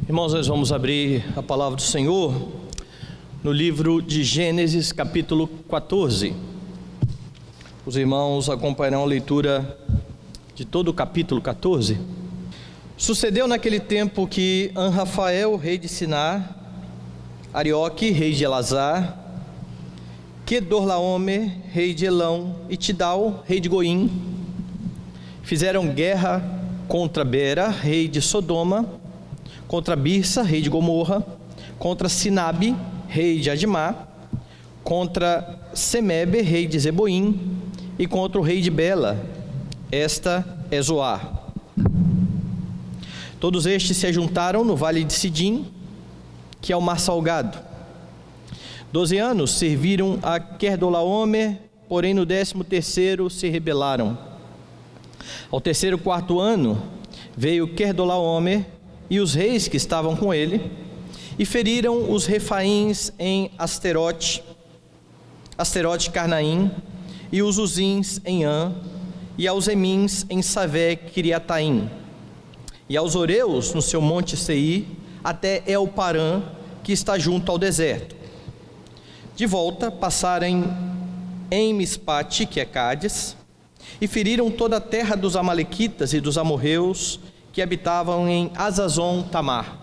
Irmãos, nós vamos abrir a palavra do Senhor no livro de Gênesis, capítulo 14. Os irmãos acompanharão a leitura de todo o capítulo 14. Sucedeu naquele tempo que Anrafael, rei de Sinar, Arioque, rei de Elazar, Quedorlaomer, rei de Elão, e Tidal, rei de Goim, fizeram guerra contra Bera, rei de Sodoma, contra Birsa, rei de Gomorra, contra Sinabe, rei de Admá, contra Semebe, rei de Zeboim, e contra o rei de Bela, esta é Zoar. Todos estes se ajuntaram no vale de Sidim, que é o mar salgado. 12 anos serviram a Quedorlaomer, porém no 13º se rebelaram. Ao 4º ano veio Quedorlaomer e os reis que estavam com ele, e feriram os refaíns em Asterote Carnaim, e os uzins em An, e aos emins em Savé Kiriataim, e aos oreus no seu monte Seir, até El-Parã, que está junto ao deserto. De volta passaram em Mispate, que é Cádiz, e feriram toda a terra dos amalequitas e dos amorreus que habitavam em Azazon Tamar.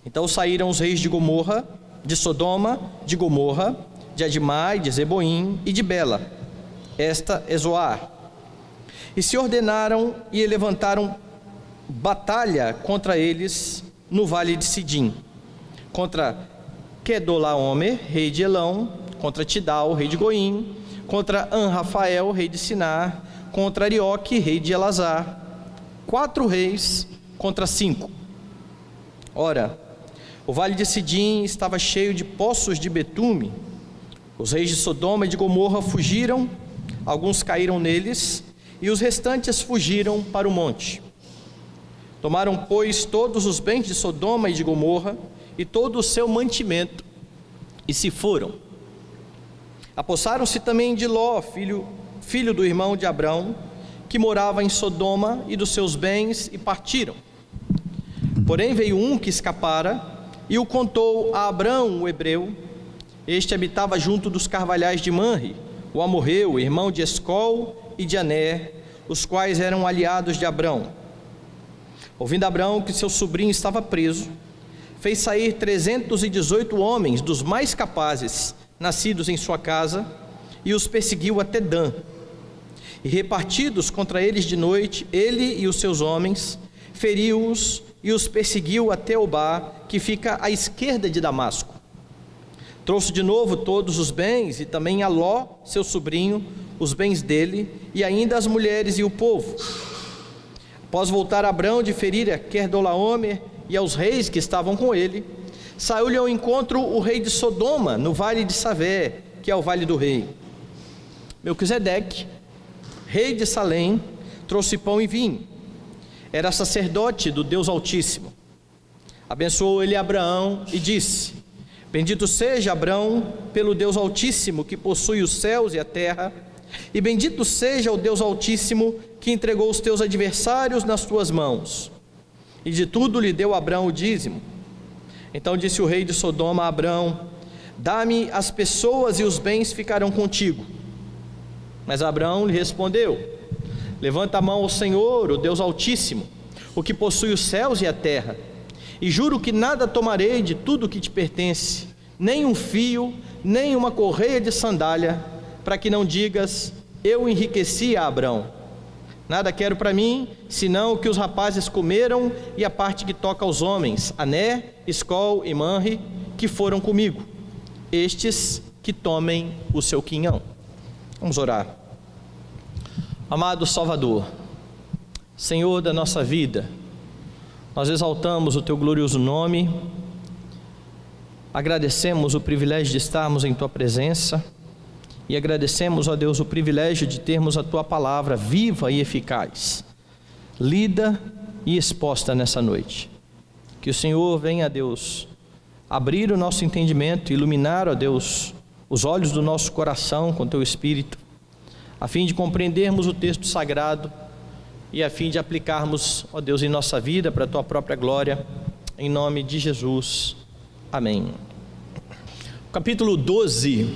Então saíram os reis de Gomorra, de Sodoma, de Gomorra, de Admá e de Zeboim e de Bela, esta é Zoar, e se ordenaram e levantaram batalha contra eles no vale de Sidim, contra Quedorlaomer, rei de Elão, contra Tidal, rei de Goim, contra Anrafael, rei de Sinar, contra Arioque, rei de Elazar, 4 reis contra 5. Ora, o vale de Sidim estava cheio de poços de betume. Os reis de Sodoma e de Gomorra fugiram, alguns caíram neles, e os restantes fugiram para o monte. Tomaram, pois, todos os bens de Sodoma e de Gomorra, e todo o seu mantimento, e se foram. Apossaram-se também de Ló, filho do irmão de Abrão, que morava em Sodoma, e dos seus bens, e partiram. Porém veio um que escapara, e o contou a Abrão, o hebreu. Este habitava junto dos carvalhais de Manre, o amorreu, irmão de Escol e de Aner, os quais eram aliados de Abrão. Ouvindo Abrão que seu sobrinho estava preso, fez sair 318 homens dos mais capazes, nascidos em sua casa, e os perseguiu até Dan. E repartidos contra eles de noite, ele e os seus homens, feriu-os e os perseguiu até Obá, que fica à esquerda de Damasco. Trouxe de novo todos os bens, e também a Ló, seu sobrinho, os bens dele, e ainda as mulheres e o povo. Após voltar Abrão de ferir a Quedorlaomer e aos reis que estavam com ele, saiu-lhe ao encontro o rei de Sodoma, no vale de Savé, que é o vale do rei. Melquisedeque, rei de Salém, trouxe pão e vinho. Era sacerdote do Deus Altíssimo. Abençoou ele Abraão e disse: bendito seja Abrão pelo Deus Altíssimo, que possui os céus e a terra, e bendito seja o Deus Altíssimo, que entregou os teus adversários nas tuas mãos. E de tudo lhe deu Abrão o dízimo. Então disse o rei de Sodoma a Abrão: dá-me as pessoas e os bens ficarão contigo. Mas Abrão lhe respondeu: levanta a mão ao Senhor, o Deus Altíssimo, o que possui os céus e a terra, e juro que nada tomarei de tudo que te pertence, nem um fio, nem uma correia de sandália, para que não digas: eu enriqueci a Abrão. Nada quero para mim, senão o que os rapazes comeram, e a parte que toca aos homens, Ané, Escol e Manre, que foram comigo, estes que tomem o seu quinhão. Vamos orar. Amado Salvador, Senhor da nossa vida, nós exaltamos o teu glorioso nome, agradecemos o privilégio de estarmos em tua presença, e agradecemos, ó Deus, o privilégio de termos a tua palavra viva e eficaz, lida e exposta nessa noite. Que o Senhor venha, Deus, abrir o nosso entendimento, iluminar, ó Deus, os olhos do nosso coração com teu Espírito, a fim de compreendermos o texto sagrado e a fim de aplicarmos, ó Deus, em nossa vida para a Tua própria glória, em nome de Jesus. Amém. O capítulo 12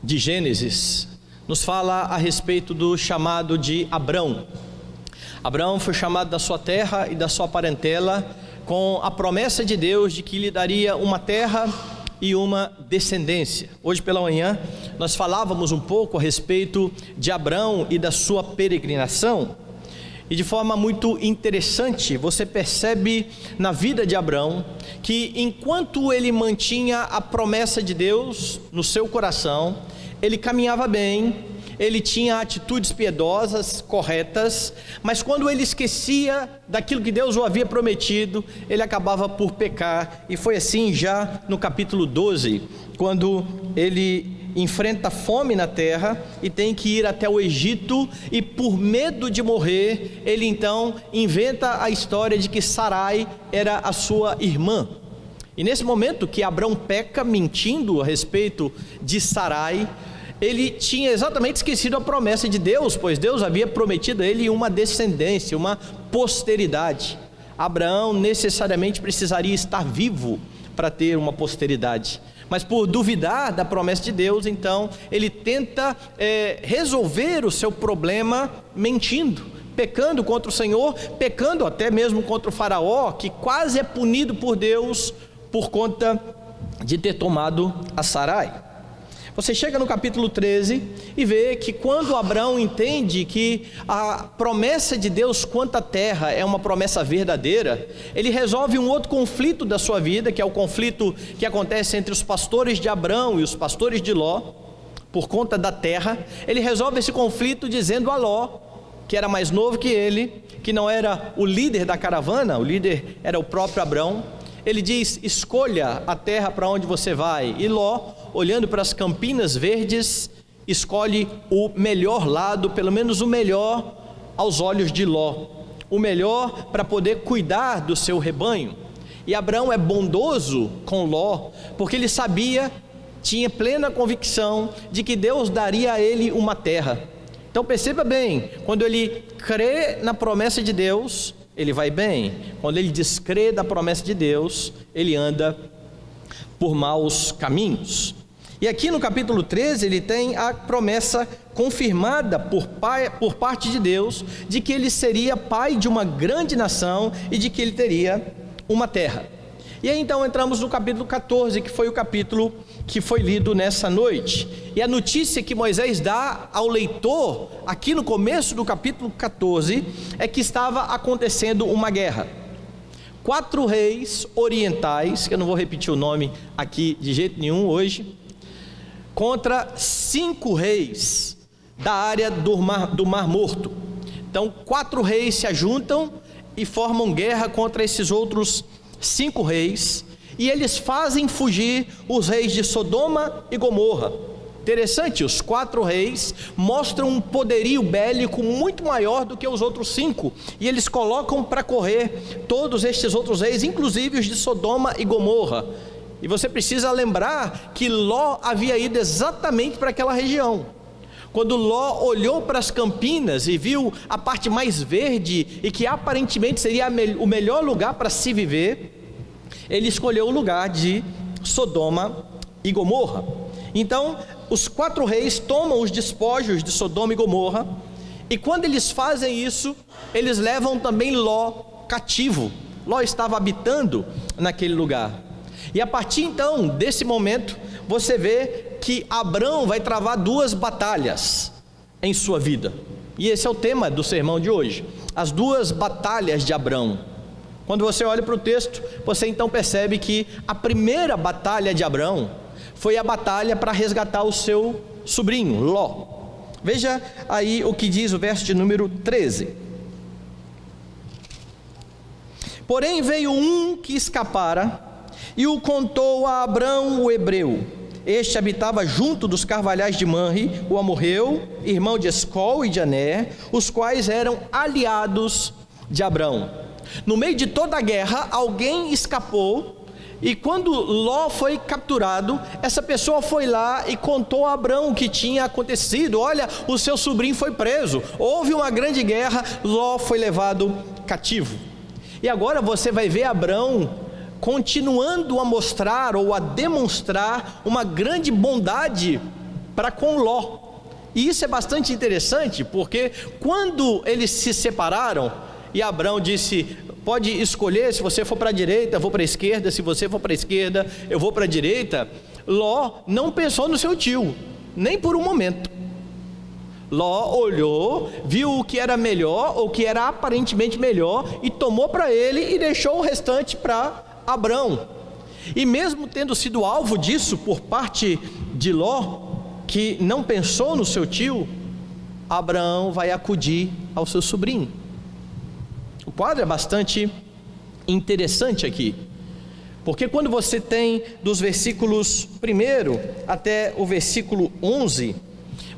de Gênesis nos fala a respeito do chamado de Abrão. Abrão foi chamado da sua terra e da sua parentela com a promessa de Deus de que lhe daria uma terra e uma descendência. Hoje pela manhã nós falávamos um pouco a respeito de Abrão e da sua peregrinação, e de forma muito interessante você percebe na vida de Abrão que enquanto ele mantinha a promessa de Deus no seu coração, ele caminhava bem, ele tinha atitudes piedosas, corretas, mas quando ele esquecia daquilo que Deus o havia prometido, ele acabava por pecar. E foi assim já no capítulo 12, quando ele enfrenta fome na terra e tem que ir até o Egito, e por medo de morrer, ele então inventa a história de que Sarai era a sua irmã. E nesse momento que Abrão peca, mentindo a respeito de Sarai, ele tinha exatamente esquecido a promessa de Deus, pois Deus havia prometido a ele uma descendência, uma posteridade. Abraão necessariamente precisaria estar vivo para ter uma posteridade, mas por duvidar da promessa de Deus, então ele tenta resolver o seu problema mentindo, pecando contra o Senhor, pecando até mesmo contra o faraó, que quase é punido por Deus por conta de ter tomado a Sarai. Você chega no capítulo 13 e vê que quando Abrão entende que a promessa de Deus quanto à terra é uma promessa verdadeira, ele resolve um outro conflito da sua vida, que é o conflito que acontece entre os pastores de Abrão e os pastores de Ló, por conta da terra. Ele resolve esse conflito dizendo a Ló, que era mais novo que ele, que não era o líder da caravana, o líder era o próprio Abrão. Ele diz: escolha a terra para onde você vai. E Ló, olhando para as campinas verdes, escolhe o melhor lado, pelo menos o melhor aos olhos de Ló, o melhor para poder cuidar do seu rebanho. E Abrão é bondoso com Ló, porque ele sabia, tinha plena convicção de que Deus daria a ele uma terra. Então perceba bem, quando ele crê na promessa de Deus, ele vai bem. Quando ele descrê da promessa de Deus, ele anda por maus caminhos. E aqui no capítulo 13 ele tem a promessa confirmada por parte de Deus, de que ele seria pai de uma grande nação e de que ele teria uma terra. E aí então entramos no capítulo 14, que foi o capítulo que foi lido nessa noite. E a notícia que Moisés dá ao leitor, aqui no começo do capítulo 14, é que estava acontecendo uma guerra. 4 reis orientais, que eu não vou repetir o nome aqui de jeito nenhum hoje, contra 5 reis da área do Mar Morto. Então 4 reis se ajuntam e formam guerra contra esses outros 5 reis, e eles fazem fugir os reis de Sodoma e Gomorra. Interessante, os 4 reis mostram um poderio bélico muito maior do que os outros 5, e eles colocam para correr todos estes outros reis, inclusive os de Sodoma e Gomorra. E você precisa lembrar que Ló havia ido exatamente para aquela região. Quando Ló olhou para as campinas e viu a parte mais verde e que aparentemente seria o melhor lugar para se viver, ele escolheu o lugar de Sodoma e Gomorra. Então os 4 reis tomam os despojos de Sodoma e Gomorra, e quando eles fazem isso, eles levam também Ló cativo. Ló estava habitando naquele lugar. E a partir então desse momento, você vê que Abrão vai travar 2 batalhas em sua vida. E esse é o tema do sermão de hoje, as 2 batalhas de Abrão. Quando você olha para o texto, você então percebe que a primeira batalha de Abrão foi a batalha para resgatar o seu sobrinho, Ló. Veja aí o que diz o verso de número 13. Porém veio um que escapara e o contou a Abrão o hebreu. Este habitava junto dos carvalhais de Manre, o amorreu, irmão de Escol e de Aner, os quais eram aliados de Abrão. No meio de toda a guerra, alguém escapou E quando Ló foi capturado, essa pessoa foi lá e contou a Abrão o que tinha acontecido. Olha, o seu sobrinho foi preso, houve uma grande guerra, Ló foi levado cativo. E agora você vai ver Abrão continuando a mostrar ou a demonstrar uma grande bondade para com Ló. E isso é bastante interessante, porque quando eles se separaram e Abrão disse: pode escolher, se você for para a direita, eu vou para a esquerda, se você for para a esquerda, eu vou para a direita. Ló não pensou no seu tio, nem por um momento. Ló olhou, viu o que era melhor, ou que era aparentemente melhor, e tomou para ele e deixou o restante para Abrão. E mesmo tendo sido alvo disso por parte de Ló, que não pensou no seu tio, Abraão vai acudir ao seu sobrinho. O quadro é bastante interessante aqui, porque quando você tem dos versículos 1 até o versículo 11,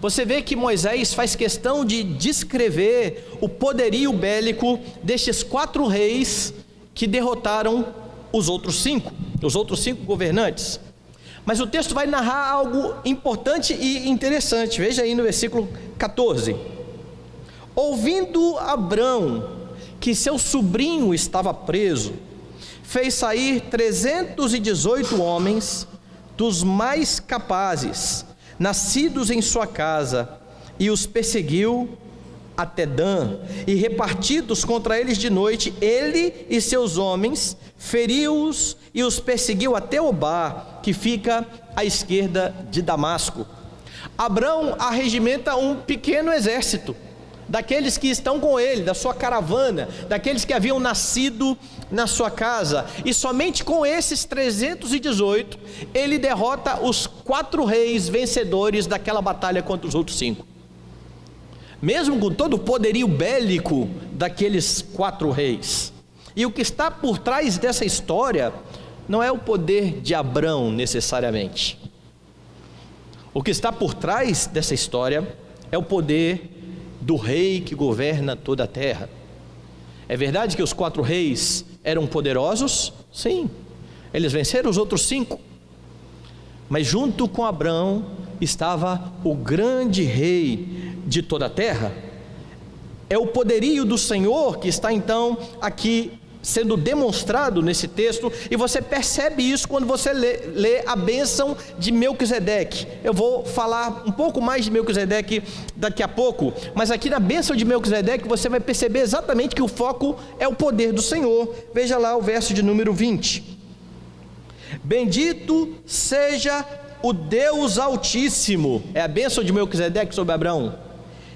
você vê que Moisés faz questão de descrever o poderio bélico destes 4 reis que derrotaram os outros 5 governantes. Mas o texto vai narrar algo importante e interessante. Veja aí no versículo 14: ouvindo Abrão que seu sobrinho estava preso, fez sair 318 homens dos mais capazes, nascidos em sua casa, e os perseguiu até Dan, e repartidos contra eles de noite, ele e seus homens, feriu-os e os perseguiu até Obá, que fica à esquerda de Damasco. Abrão arregimenta um pequeno exército, daqueles que estão com ele, da sua caravana, daqueles que haviam nascido na sua casa, e somente com esses 318, ele derrota os 4 reis vencedores daquela batalha contra os outros 5. Mesmo com todo o poderio bélico daqueles 4 reis. E o que está por trás dessa história não é o poder de Abrão necessariamente. O que está por trás dessa história é o poder do rei que governa toda a terra. É verdade que os 4 reis eram poderosos? Sim, eles venceram os outros 5, mas junto com Abrão estava o grande rei de toda a terra. É o poderio do Senhor que está então aqui sendo demonstrado nesse texto, e você percebe isso quando você lê a bênção de Melquisedeque. Eu vou falar um pouco mais de Melquisedeque daqui a pouco, mas aqui na bênção de Melquisedeque você vai perceber exatamente que o foco é o poder do Senhor. Veja lá o verso de número 20: bendito seja o Deus Altíssimo, é a bênção de Melquisedeque sobre Abraão,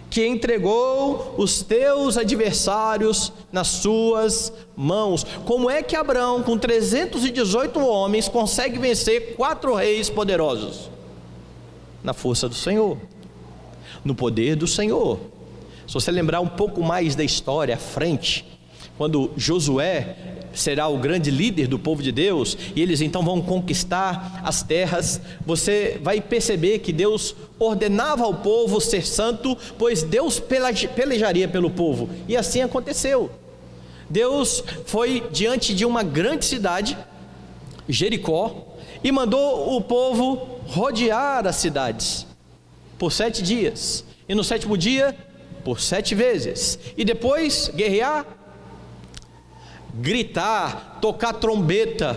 que entregou os teus adversários nas suas mãos. Como é que Abrão, com 318 homens, consegue vencer 4 reis poderosos? Na força do Senhor, no poder do Senhor. Se você lembrar um pouco mais da história à frente, quando Josué será o grande líder do povo de Deus, e eles então vão conquistar as terras, você vai perceber que Deus ordenava ao povo ser santo, pois Deus pelejaria pelo povo, e assim aconteceu. Deus foi diante de uma grande cidade, Jericó, e mandou o povo rodear as cidades por 7 dias, e no 7º dia por 7 vezes, e depois guerrear, gritar, tocar trombeta.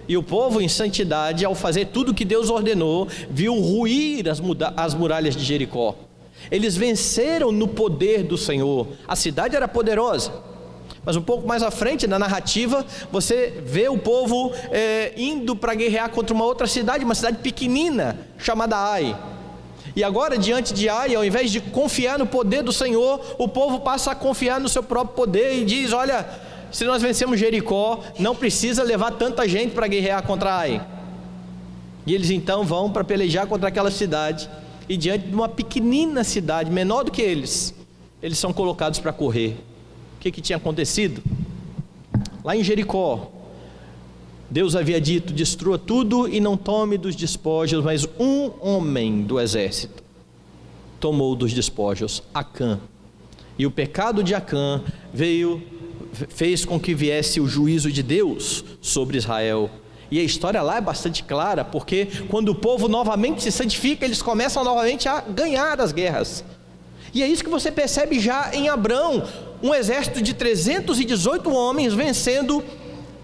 E o povo em santidade, ao fazer tudo o que Deus ordenou, viu ruir as muralhas de Jericó. Eles venceram no poder do Senhor. A cidade era poderosa, mas um pouco mais à frente na narrativa, você vê o povo indo para guerrear contra uma outra cidade, uma cidade pequenina, chamada Ai. E agora, diante de Ai, ao invés de confiar no poder do Senhor, o povo passa a confiar no seu próprio poder e diz: olha, se nós vencemos Jericó, não precisa levar tanta gente para guerrear contra Ai. E eles então vão para pelejar contra aquela cidade, e diante de uma pequenina cidade, menor do que eles são colocados para correr. O que tinha acontecido? Lá em Jericó, Deus havia dito: destrua tudo e não tome dos despojos, mas um homem do exército tomou dos despojos, Acã. E o pecado de Acã fez com que viesse o juízo de Deus sobre Israel, E a história lá é bastante clara, porque quando o povo novamente se santifica, eles começam novamente a ganhar as guerras. E é isso que você percebe já em Abrão, um exército de 318 homens vencendo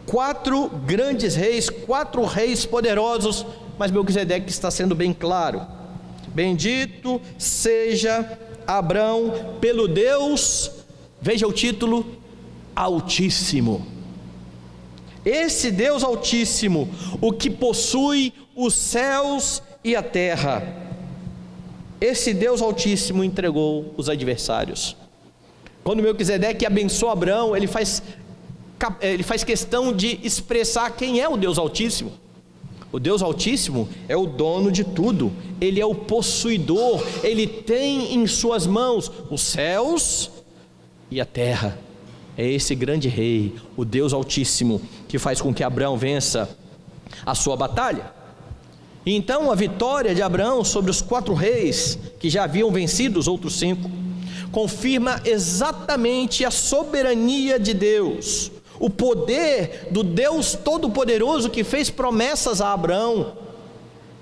4 grandes reis, 4 reis poderosos. Mas Melquisedeque está sendo bem claro: bendito seja Abrão pelo Deus, veja o título, Altíssimo. Esse Deus Altíssimo, o que possui os céus e a terra. Esse Deus Altíssimo entregou os adversários. Quando Melquisedeque abençoa Abrão, ele faz questão de expressar quem é o Deus Altíssimo. O Deus Altíssimo é o dono de tudo, Ele é o possuidor, Ele tem em suas mãos os céus e a terra. É esse grande rei, o Deus Altíssimo, que faz com que Abrão vença a sua batalha. E então a vitória de Abrão sobre os 4 reis, que já haviam vencido os outros 5, confirma exatamente a soberania de Deus, o poder do Deus Todo-Poderoso que fez promessas a Abrão.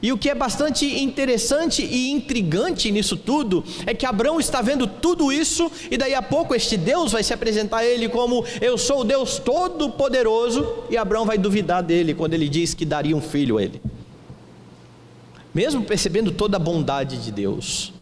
E o que é bastante interessante e intrigante nisso tudo, é que Abrão está vendo tudo isso, e daí a pouco este Deus vai se apresentar a ele como: eu sou o Deus Todo-Poderoso, e Abrão vai duvidar dele quando ele diz que daria um filho a ele. Mesmo percebendo toda a bondade de Deus,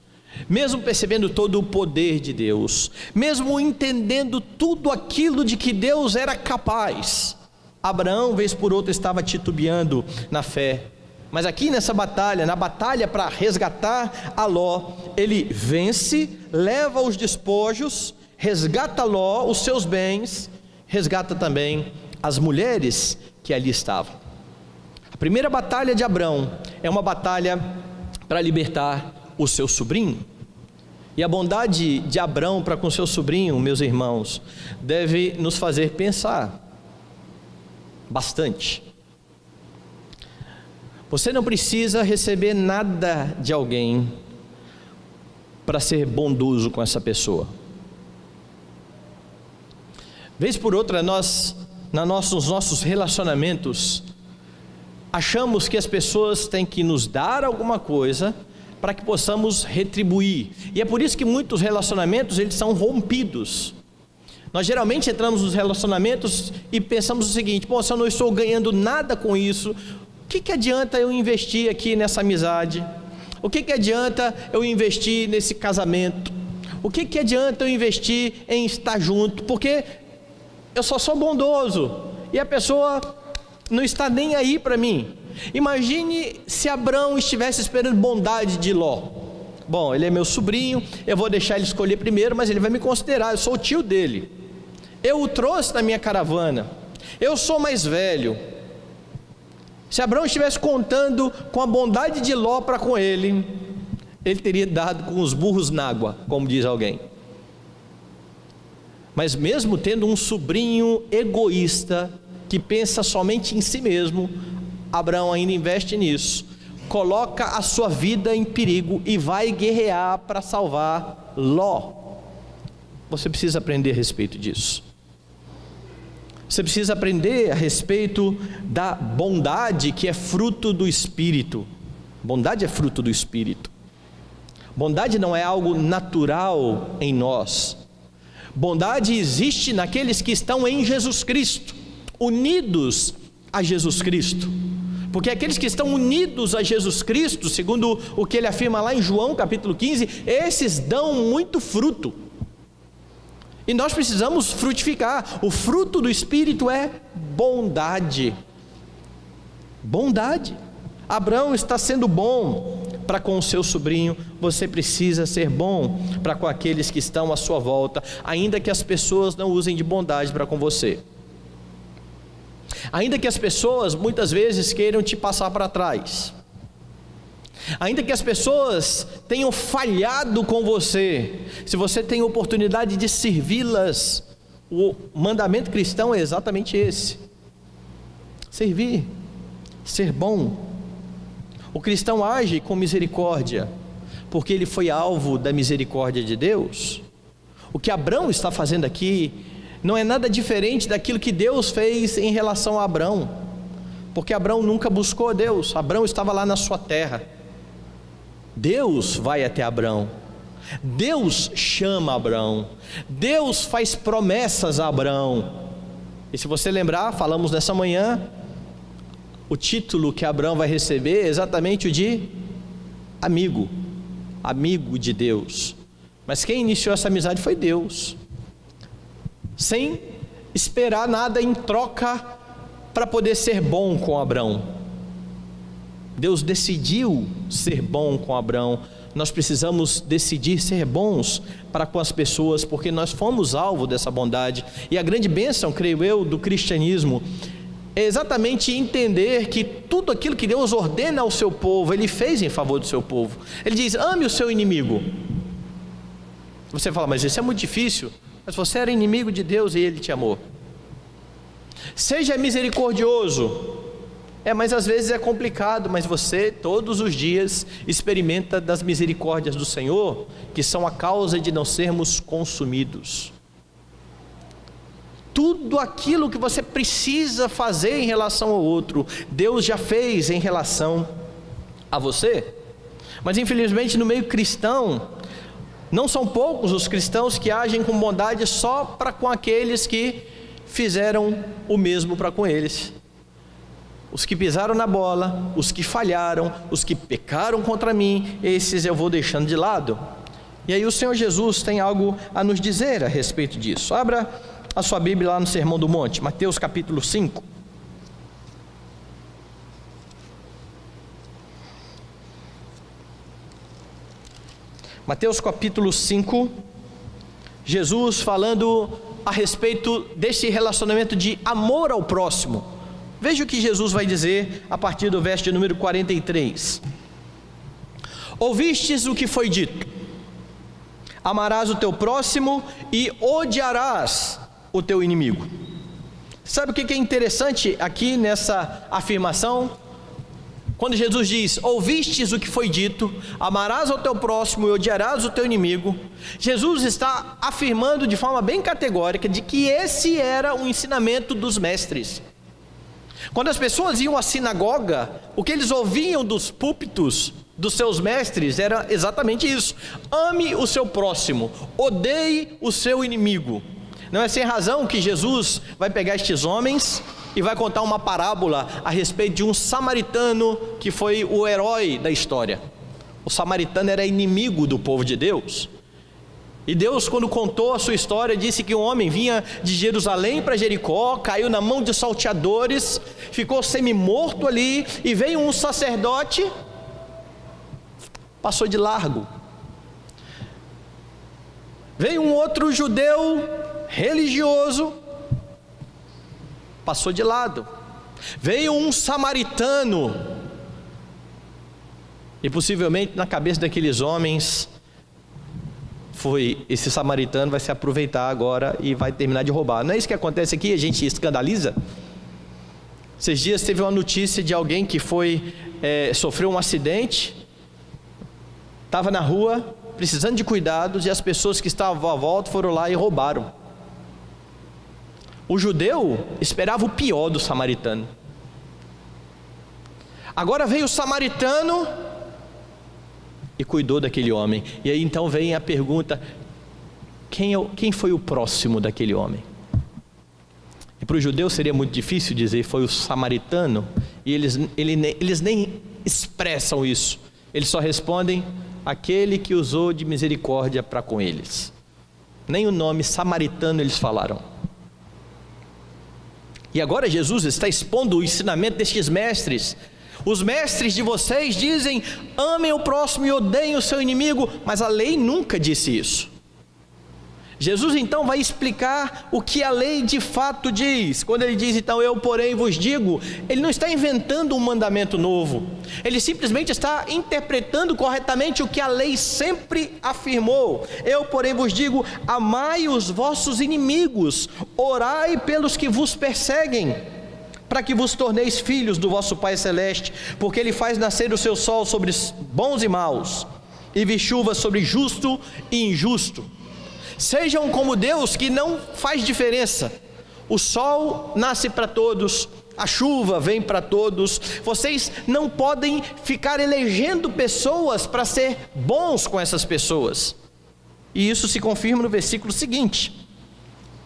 mesmo percebendo todo o poder de Deus, mesmo entendendo tudo aquilo de que Deus era capaz, Abraão, vez por outra, estava titubeando na fé. Mas aqui nessa batalha, na batalha para resgatar a Ló, ele vence, leva os despojos, resgata Ló, os seus bens, resgata também as mulheres que ali estavam. A primeira batalha de Abrão é uma batalha para libertar o seu sobrinho. E a bondade de Abrão para com seu sobrinho, meus irmãos, deve nos fazer pensar bastante. Você não precisa receber nada de alguém para ser bondoso com essa pessoa. Vez por outra, nos nossos relacionamentos, achamos que as pessoas têm que nos dar alguma coisa para que possamos retribuir. E é por isso que muitos relacionamentos, eles são rompidos. Nós geralmente entramos nos relacionamentos e pensamos o seguinte: bom, se eu não estou ganhando nada com isso, o que adianta eu investir aqui nessa amizade? O que adianta eu investir nesse casamento? O que adianta eu investir em estar junto? Porque eu só sou bondoso e a pessoa não está nem aí para mim. Imagine se Abrão estivesse esperando bondade de Ló. Bom, ele é meu sobrinho, eu vou deixar ele escolher primeiro, mas ele vai me considerar, eu sou o tio dele, eu o trouxe na minha caravana, eu sou mais velho. Se Abrão estivesse contando com a bondade de Ló para com ele, ele teria dado com os burros na água, como diz alguém. Mas mesmo tendo um sobrinho egoísta, que pensa somente em si mesmo, Abrão ainda investe nisso, coloca a sua vida em perigo e vai guerrear para salvar Ló. Você precisa aprender a respeito disso. Você precisa aprender a respeito da bondade, que é fruto do Espírito. Bondade é fruto do Espírito. Bondade não é algo natural em nós. Bondade existe naqueles que estão em Jesus Cristo, unidos a Jesus Cristo. Porque aqueles que estão unidos a Jesus Cristo, segundo o que ele afirma lá em João capítulo 15, esses dão muito fruto. E nós precisamos frutificar. O fruto do Espírito é bondade. Bondade. Abrão está sendo bom para com o seu sobrinho. Você precisa ser bom para com aqueles que estão à sua volta, ainda que as pessoas não usem de bondade para com você. Ainda que as pessoas muitas vezes queiram te passar para trás. Ainda que as pessoas tenham falhado com você, se você tem oportunidade de servi-las, o mandamento cristão é exatamente esse: servir, ser bom. O cristão age com misericórdia, porque ele foi alvo da misericórdia de Deus. O que Abrão está fazendo aqui não é nada diferente daquilo que Deus fez em relação a Abrão. Porque Abraão nunca buscou a Deus, Abraão estava lá na sua terra. Deus vai até Abraão, Deus chama Abraão, Deus faz promessas a Abraão. E se você lembrar, falamos nessa manhã, o título que Abraão vai receber é exatamente o de amigo, amigo de Deus. Mas quem iniciou essa amizade foi Deus, sem esperar nada em troca para poder ser bom com Abraão. Deus decidiu ser bom com Abraão. Nós precisamos decidir ser bons para com as pessoas, porque nós fomos alvo dessa bondade. E a grande bênção, creio eu, do cristianismo é exatamente entender que tudo aquilo que Deus ordena ao seu povo, Ele fez em favor do seu povo. Ele diz: ame o seu inimigo. Você fala: mas isso é muito difícil. Mas você era inimigo de Deus e Ele te amou. Seja misericordioso. Mas às vezes é complicado, mas você todos os dias experimenta das misericórdias do Senhor, que são a causa de não sermos consumidos. Tudo aquilo que você precisa fazer em relação ao outro, Deus já fez em relação a você. Mas infelizmente no meio cristão, não são poucos os cristãos que agem com bondade só para com aqueles que fizeram o mesmo para com eles. Os que pisaram na bola, os que falharam, os que pecaram contra mim, esses eu vou deixando de lado. E aí o Senhor Jesus tem algo a nos dizer a respeito disso. Abra a sua Bíblia lá no Sermão do Monte, Mateus capítulo 5. Mateus capítulo 5, Jesus falando a respeito desse relacionamento de amor ao próximo. Veja o que Jesus vai dizer a partir do verso de número 43. Ouvistes o que foi dito: amarás o teu próximo e odiarás o teu inimigo. Sabe o que é interessante aqui nessa afirmação? Quando Jesus diz: ouvistes o que foi dito, amarás ao teu próximo e odiarás o teu inimigo, Jesus está afirmando de forma bem categórica de que esse era o ensinamento dos mestres. Quando as pessoas iam à sinagoga, o que eles ouviam dos púlpitos dos seus mestres era exatamente isso: ame o seu próximo, odeie o seu inimigo. Não é sem razão que Jesus vai pegar estes homens e vai contar uma parábola a respeito de um samaritano que foi o herói da história. O samaritano era inimigo do povo de Deus. E Deus, quando contou a sua história, disse que um homem vinha de Jerusalém para Jericó, caiu na mão de salteadores, ficou semi-morto ali, e veio um sacerdote, passou de largo. Veio um outro judeu religioso, passou de lado. Veio um samaritano, e possivelmente na cabeça daqueles homens foi: esse samaritano vai se aproveitar agora e vai terminar de roubar. Não é isso que acontece aqui? A gente escandaliza. Esses dias teve uma notícia de alguém que sofreu um acidente, estava na rua precisando de cuidados, e as pessoas que estavam à volta foram lá e roubaram. O judeu esperava o pior do samaritano. Agora veio o samaritano e cuidou daquele homem. E aí então vem a pergunta: quem foi o próximo daquele homem? E para o judeu seria muito difícil dizer foi o samaritano, e eles nem expressam isso. Eles só respondem: aquele que usou de misericórdia para com eles. Nem o nome samaritano eles falaram. E agora Jesus está expondo o ensinamento destes mestres. Os mestres de vocês dizem: amem o próximo e odeiem o seu inimigo, mas a lei nunca disse isso. Jesus então vai explicar o que a lei de fato diz. Quando ele diz então eu porém vos digo, ele não está inventando um mandamento novo, ele simplesmente está interpretando corretamente o que a lei sempre afirmou. Eu porém vos digo: amai os vossos inimigos, orai pelos que vos perseguem, para que vos torneis filhos do vosso Pai Celeste, porque Ele faz nascer o seu sol sobre bons e maus, e vi chuva sobre justo e injusto. Sejam como Deus, que não faz diferença. O sol nasce para todos, a chuva vem para todos. Vocês não podem ficar elegendo pessoas para ser bons com essas pessoas. E isso se confirma no versículo seguinte: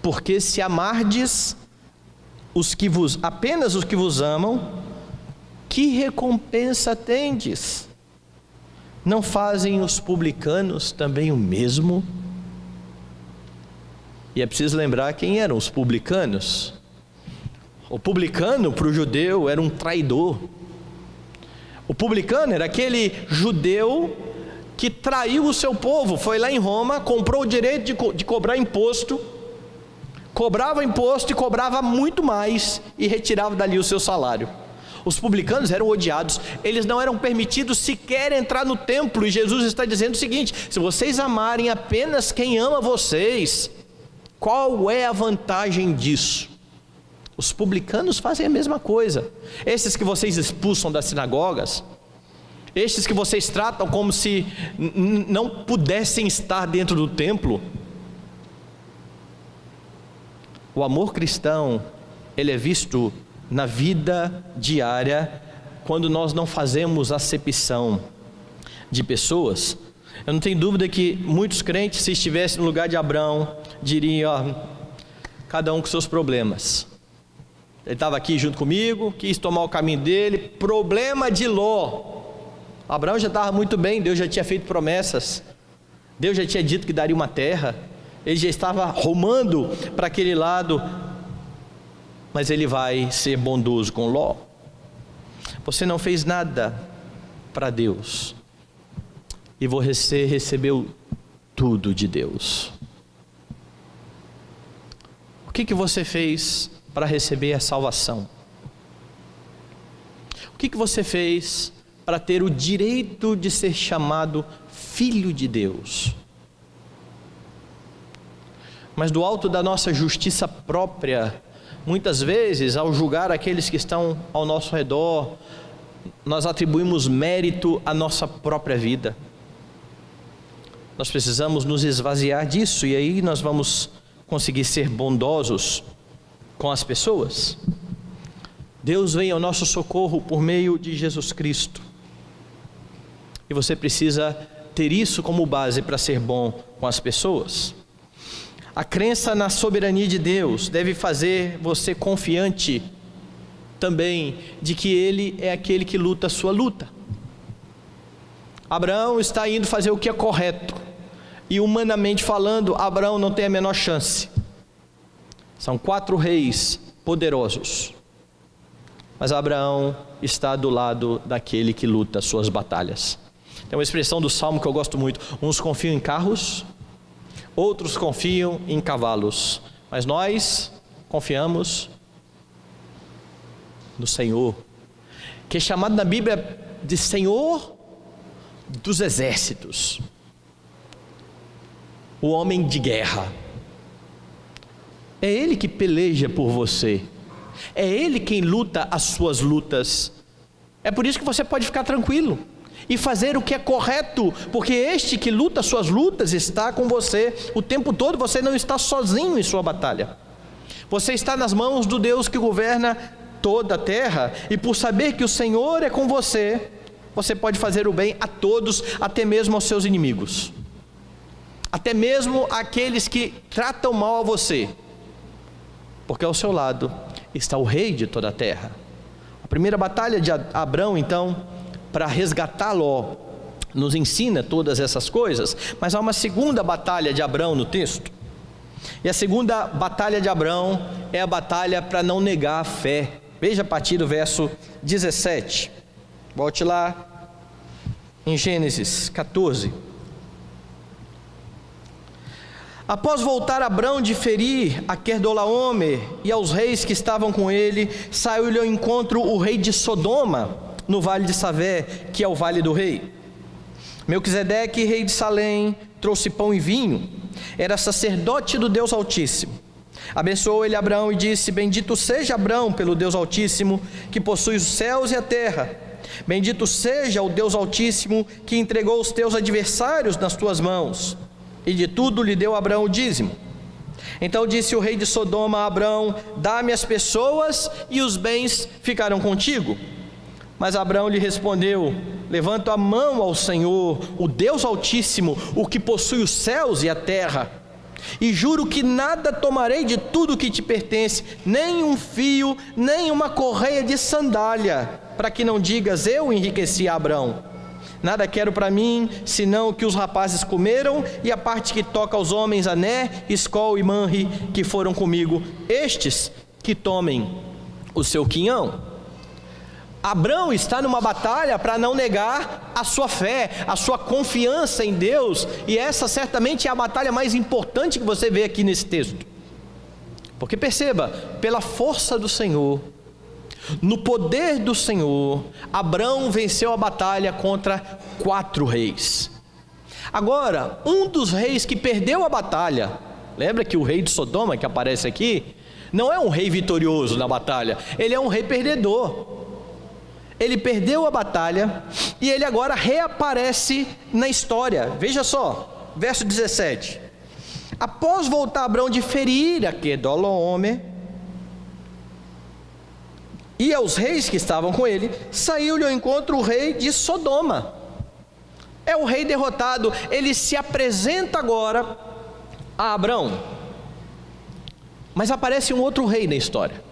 porque se amardes apenas os que vos amam, que recompensa tendes? Não fazem os publicanos também o mesmo? E é preciso lembrar quem eram os publicanos. O publicano para o judeu era um traidor. O publicano era aquele judeu que traiu o seu povo, foi lá em Roma, comprou o direito de cobrar imposto, cobrava imposto e cobrava muito mais e retirava dali o seu salário. Os publicanos eram odiados, eles não eram permitidos sequer entrar no templo, e Jesus está dizendo o seguinte: se vocês amarem apenas quem ama vocês, qual é a vantagem disso? Os publicanos fazem a mesma coisa. Esses que vocês expulsam das sinagogas, estes que vocês tratam como se não pudessem estar dentro do templo. O amor cristão, ele é visto na vida diária, quando nós não fazemos acepção de pessoas. Eu não tenho dúvida que muitos crentes, se estivessem no lugar de Abraão, diriam: cada um com seus problemas. Ele estava aqui junto comigo, quis tomar o caminho dele, problema de Ló. Abraão já estava muito bem, Deus já tinha feito promessas, Deus já tinha dito que daria uma terra, ele já estava rumando para aquele lado, mas ele vai ser bondoso com Ló. Você não fez nada para Deus, e você recebeu tudo de Deus. O que você fez para receber a salvação? O que você fez para ter o direito de ser chamado filho de Deus? Mas do alto da nossa justiça própria, muitas vezes, ao julgar aqueles que estão ao nosso redor, nós atribuímos mérito à nossa própria vida. Nós precisamos nos esvaziar disso, e aí nós vamos conseguir ser bondosos com as pessoas. Deus vem ao nosso socorro por meio de Jesus Cristo, e você precisa ter isso como base para ser bom com as pessoas. A crença na soberania de Deus deve fazer você confiante também de que Ele é aquele que luta a sua luta. Abraão está indo fazer o que é correto, e humanamente falando, Abraão não tem a menor chance. São 4 reis poderosos, mas Abraão está do lado daquele que luta as suas batalhas. Tem uma expressão do Salmo que eu gosto muito: uns confiam em carros, outros confiam em cavalos, mas nós confiamos no Senhor, que é chamado na Bíblia de Senhor dos exércitos, o homem de guerra. É Ele que peleja por você, é Ele quem luta as suas lutas. É por isso que você pode ficar tranquilo e fazer o que é correto, porque este que luta as suas lutas está com você o tempo todo. Você não está sozinho em sua batalha, você está nas mãos do Deus que governa toda a terra, e por saber que o Senhor é com você, você pode fazer o bem a todos, até mesmo aos seus inimigos, até mesmo aqueles que tratam mal a você, porque ao seu lado está o rei de toda a terra. A primeira batalha de Abrão, então, para resgatar Ló, nos ensina todas essas coisas, mas há uma segunda batalha de Abrão no texto, e a segunda batalha de Abrão é a batalha para não negar a fé. Veja a partir do verso 17, volte lá em Gênesis 14. Após voltar Abrão de ferir a Querdolaomer e aos reis que estavam com ele, saiu-lhe ao encontro o rei de Sodoma, no vale de Savé, que é o vale do rei. Melquisedeque, rei de Salém, trouxe pão e vinho, era sacerdote do Deus Altíssimo. Abençoou ele Abrão e disse: bendito seja Abrão pelo Deus Altíssimo, que possui os céus e a terra. Bendito seja o Deus Altíssimo, que entregou os teus adversários nas tuas mãos. E de tudo lhe deu Abrão o dízimo. Então disse o rei de Sodoma a Abrão: dá-me as pessoas e os bens ficarão contigo. Mas Abrão lhe respondeu: levanto a mão ao Senhor, o Deus Altíssimo, o que possui os céus e a terra, e juro que nada tomarei de tudo que te pertence, nem um fio, nem uma correia de sandália, para que não digas: eu enriqueci a Abrão. Nada quero para mim, senão o que os rapazes comeram, e a parte que toca aos homens Ané, Escol e Manre, que foram comigo, estes que tomem o seu quinhão. Abrão está numa batalha para não negar a sua fé, a sua confiança em Deus, e essa certamente é a batalha mais importante que você vê aqui nesse texto. Porque perceba, pela força do Senhor, no poder do Senhor, Abrão venceu a batalha contra 4 reis. Agora, um dos reis que perdeu a batalha, lembra que o rei de Sodoma que aparece aqui, não é um rei vitorioso na batalha, ele é um rei perdedor. Ele perdeu a batalha e ele agora reaparece na história. Veja só, verso 17: após voltar Abrão de ferir a Quedorlaomer e aos reis que estavam com ele, saiu-lhe ao encontro o rei de Sodoma. É o rei derrotado. Ele se apresenta agora a Abrão, mas aparece um outro rei na história.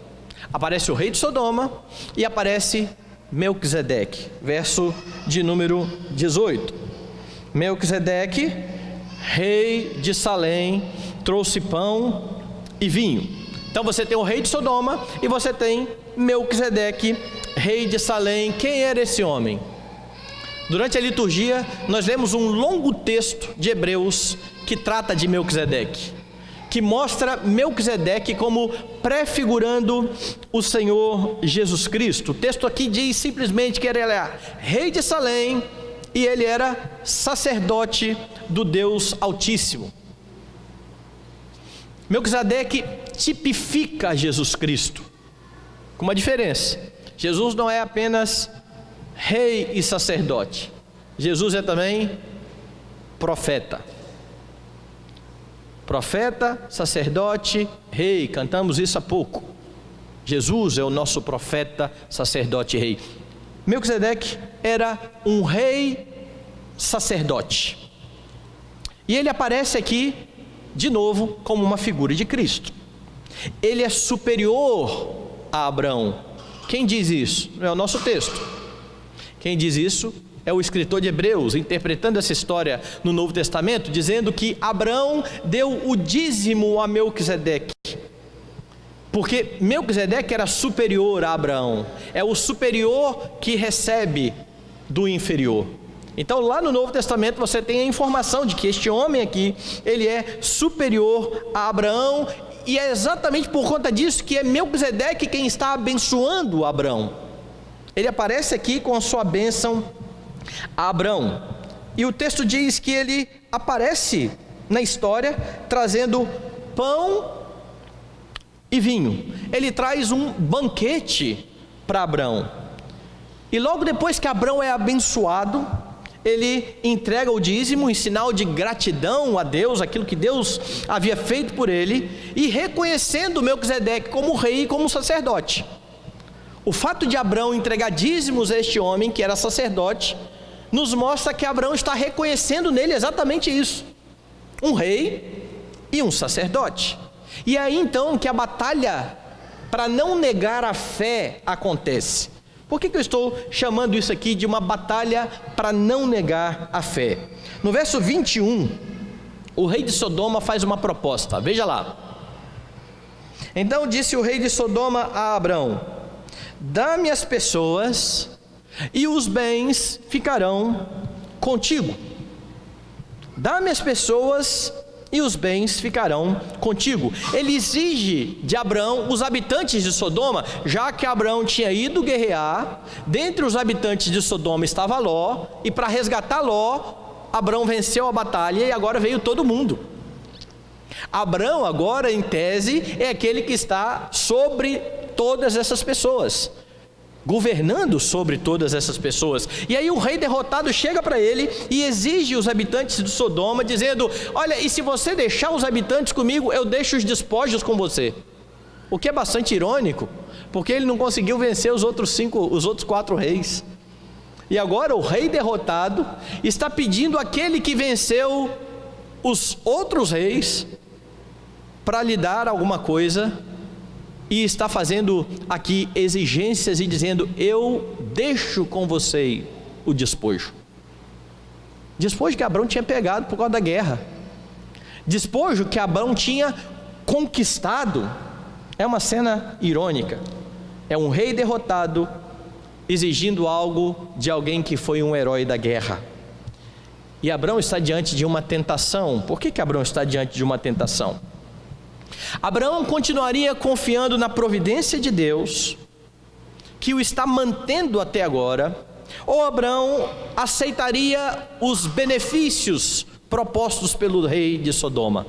Aparece o rei de Sodoma e aparece Melquisedeque, verso de número 18. Melquisedeque, rei de Salém, trouxe pão e vinho. Então você tem o rei de Sodoma e você tem Melquisedeque, rei de Salém. Quem era esse homem? Durante a liturgia nós lemos um longo texto de Hebreus que trata de Melquisedeque, que mostra Melquisedeque como prefigurando o Senhor Jesus Cristo. O texto aqui diz simplesmente que ele era rei de Salém e ele era sacerdote do Deus Altíssimo. Melquisedeque tipifica Jesus Cristo, com uma diferença: Jesus não é apenas rei e sacerdote, Jesus é também profeta. Profeta, sacerdote, rei, cantamos isso há pouco. Jesus é o nosso profeta, sacerdote e rei. Melquisedeque era um rei sacerdote, e ele aparece aqui de novo como uma figura de Cristo. Ele é superior a Abrão. Quem diz isso? Não é o nosso texto. Quem diz isso é o escritor de Hebreus, interpretando essa história no Novo Testamento, dizendo que Abrão deu o dízimo a Melquisedeque, porque Melquisedeque era superior a Abrão, é o superior que recebe do inferior. Então lá no Novo Testamento você tem a informação de que este homem aqui, ele é superior a Abraão, e é exatamente por conta disso que é Melquisedeque quem está abençoando Abrão. Ele aparece aqui com a sua bênção a Abrão, e o texto diz que ele aparece na história trazendo pão e vinho. Ele traz um banquete para Abrão, e logo depois que Abrão é abençoado, ele entrega o dízimo em sinal de gratidão a Deus, aquilo que Deus havia feito por ele, e reconhecendo Melquisedeque como rei e como sacerdote. O fato de Abrão entregar dízimos a este homem que era sacerdote nos mostra que Abrão está reconhecendo nele exatamente isso: um rei e um sacerdote. E é aí então que a batalha para não negar a fé acontece. Por que eu estou chamando isso aqui de uma batalha para não negar a fé? No verso 21, o rei de Sodoma faz uma proposta, veja lá. Então disse o rei de Sodoma a Abrão: dá-me as pessoas e os bens ficarão contigo. Dá-me as pessoas e os bens ficarão contigo. Ele exige de Abrão os habitantes de Sodoma, já que Abrão tinha ido guerrear. Dentre os habitantes de Sodoma estava Ló, e para resgatar Ló, Abrão venceu a batalha e agora veio todo mundo. Abrão agora, em tese, é aquele que está sobre todas essas pessoas. governando sobre todas essas pessoas. E aí o rei derrotado chega para ele e exige os habitantes de Sodoma, dizendo: olha, e se você deixar os habitantes comigo, eu deixo os despojos com você. O que é bastante irônico, porque ele não conseguiu vencer os outros 4 reis. E agora o rei derrotado está pedindo àquele que venceu os outros reis para lhe dar alguma coisa, e está fazendo aqui exigências e dizendo: eu deixo com você o despojo. Despojo que Abrão tinha pegado por causa da guerra, despojo que Abrão tinha conquistado. É uma cena irônica, é um rei derrotado exigindo algo de alguém que foi um herói da guerra. E Abrão está diante de uma tentação. Por que Abrão está diante de uma tentação? Abraão continuaria confiando na providência de Deus, que o está mantendo até agora, ou Abraão aceitaria os benefícios propostos pelo rei de Sodoma?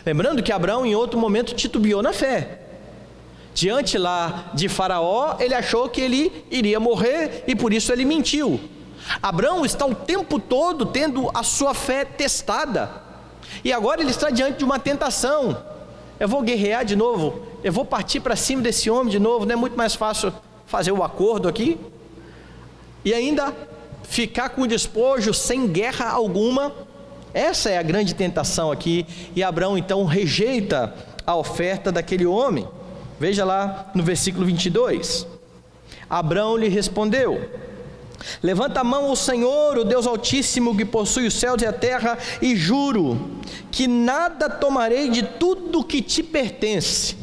Lembrando que Abraão em outro momento titubeou na fé. Diante lá de Faraó, ele achou que ele iria morrer e por isso ele mentiu. Abraão está o tempo todo tendo a sua fé testada, e agora ele está diante de uma tentação. Eu vou guerrear de novo, eu vou partir para cima desse homem de novo, não é muito mais fácil fazer o acordo aqui? E ainda ficar com o despojo sem guerra alguma? Essa é a grande tentação aqui, e Abraão então rejeita a oferta daquele homem. Veja lá no versículo 22, Abraão lhe respondeu: levanta a mão ao Senhor, o Deus Altíssimo, que possui os céus e a terra, e juro que nada tomarei de tudo que te pertence,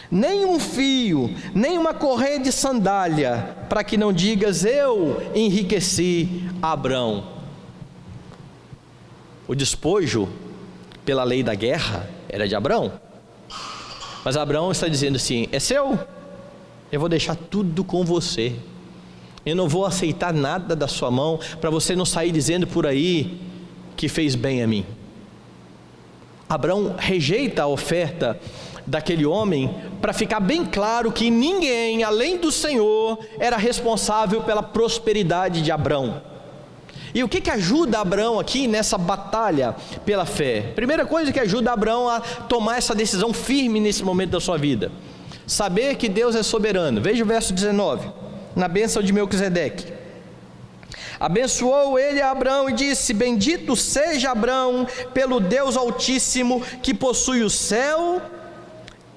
nem um fio, nem uma correia de sandália, para que não digas: eu enriqueci Abrão. O despojo, pela lei da guerra, era de Abrão, mas Abrão está dizendo assim: é seu, eu vou deixar tudo com você, eu não vou aceitar nada da sua mão, para você não sair dizendo por aí que fez bem a mim. Abrão rejeita a oferta daquele homem, para ficar bem claro que ninguém além do Senhor era responsável pela prosperidade de Abrão. E o que ajuda Abrão aqui nessa batalha pela fé? Primeira coisa que ajuda Abrão a tomar essa decisão firme nesse momento da sua vida: saber que Deus é soberano. Veja o verso 19, na bênção de Melquisedeque. Abençoou ele a Abrão e disse: bendito seja Abrão pelo Deus Altíssimo, que possui o céu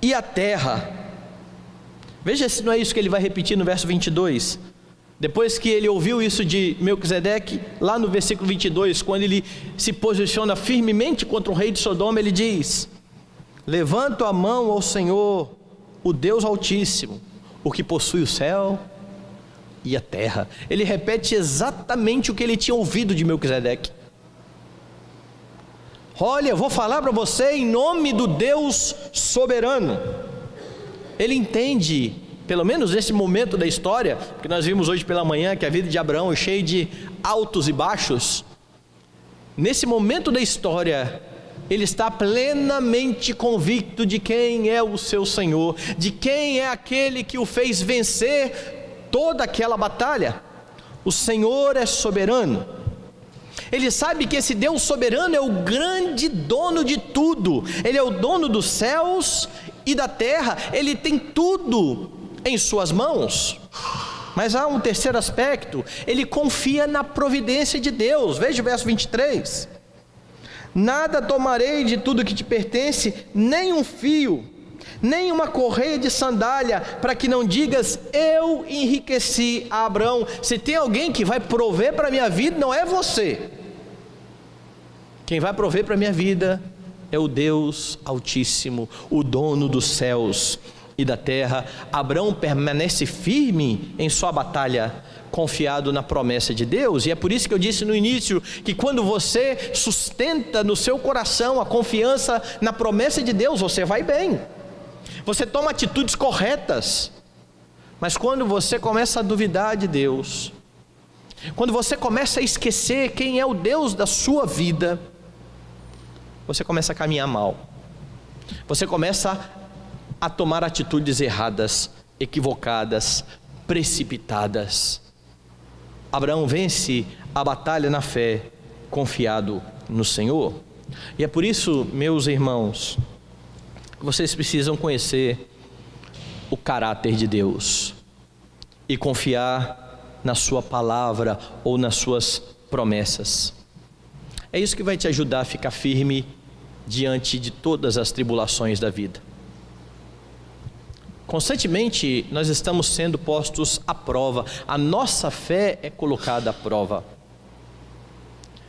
e a terra. Veja se não é isso que ele vai repetir no verso 22. Depois que ele ouviu isso de Melquisedeque, lá no versículo 22, quando ele se posiciona firmemente contra o rei de Sodoma, ele diz: levanto a mão ao Senhor, o Deus Altíssimo, o que possui o céu e a terra. Ele repete exatamente o que ele tinha ouvido de Melquisedeque. Olha, eu vou falar para você em nome do Deus soberano. Ele entende, pelo menos nesse momento da história, que nós vimos hoje pela manhã, que a vida de Abraão é cheia de altos e baixos. Nesse momento da história, ele está plenamente convicto de quem é o seu Senhor, de quem é aquele que o fez vencer toda aquela batalha. O Senhor é soberano. Ele sabe que esse Deus soberano é o grande dono de tudo. Ele é o dono dos céus e da terra. Ele tem tudo em suas mãos. Mas há um terceiro aspecto: ele confia na providência de Deus. Veja o verso 23. Nada tomarei de tudo que te pertence, nem um fio, nem uma correia de sandália, para que não digas: eu enriqueci a Abrão. Se tem alguém que vai prover para a minha vida, não é você. Quem vai prover para a minha vida é o Deus Altíssimo, o dono dos céus e da terra. Abrão permanece firme em sua batalha, confiado na promessa de Deus. E é por isso que eu disse no início, que quando você sustenta no seu coração a confiança na promessa de Deus, você vai bem, você toma atitudes corretas. Mas quando você começa a duvidar de Deus, quando você começa a esquecer quem é o Deus da sua vida, você começa a caminhar mal, você começa a tomar atitudes erradas, equivocadas, precipitadas. Abraão vence a batalha na fé, confiado no Senhor. E é por isso, meus irmãos, que vocês precisam conhecer o caráter de Deus e confiar na sua palavra ou nas suas promessas. É isso que vai te ajudar a ficar firme diante de todas as tribulações da vida. Constantemente nós estamos sendo postos à prova, a nossa fé é colocada à prova.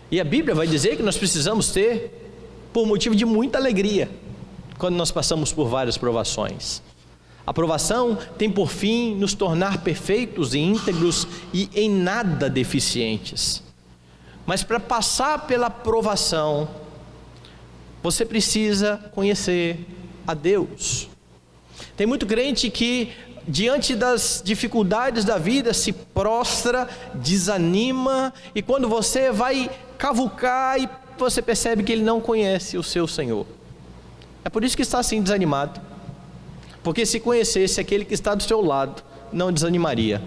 E a Bíblia vai dizer que nós precisamos ter, por motivo de muita alegria, quando nós passamos por várias provações. A provação tem por fim nos tornar perfeitos e íntegros e em nada deficientes. Mas para passar pela provação, você precisa conhecer a Deus. Tem muito crente que, diante das dificuldades da vida, se prostra, desanima, e quando você vai cavucar, e você percebe que ele não conhece o seu Senhor. É por isso que está assim desanimado, porque se conhecesse aquele que está do seu lado, não desanimaria.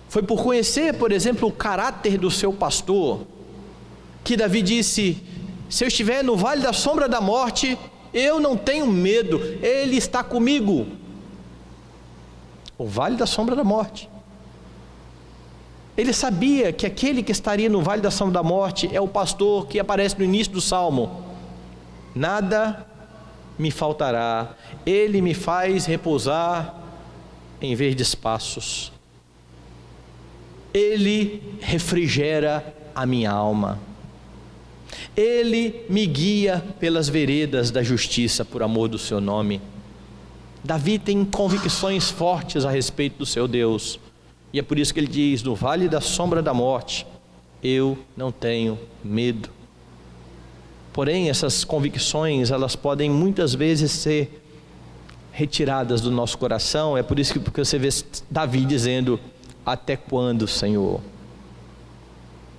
Foi por conhecer, por exemplo, o caráter do seu pastor, que Davi disse: se eu estiver no vale da sombra da morte, eu não tenho medo, Ele está comigo. O vale da sombra da morte. Ele sabia que aquele que estaria no vale da sombra da morte é o pastor que aparece no início do Salmo. Nada me faltará, Ele me faz repousar em verdes passos. Ele refrigera a minha alma. Ele me guia pelas veredas da justiça por amor do seu nome. Davi tem convicções fortes a respeito do seu Deus, e é por isso que ele diz: no vale da sombra da morte, eu não tenho medo. Porém, essas convicções, elas podem muitas vezes ser retiradas do nosso coração. É por isso que você vê Davi dizendo: até quando, Senhor?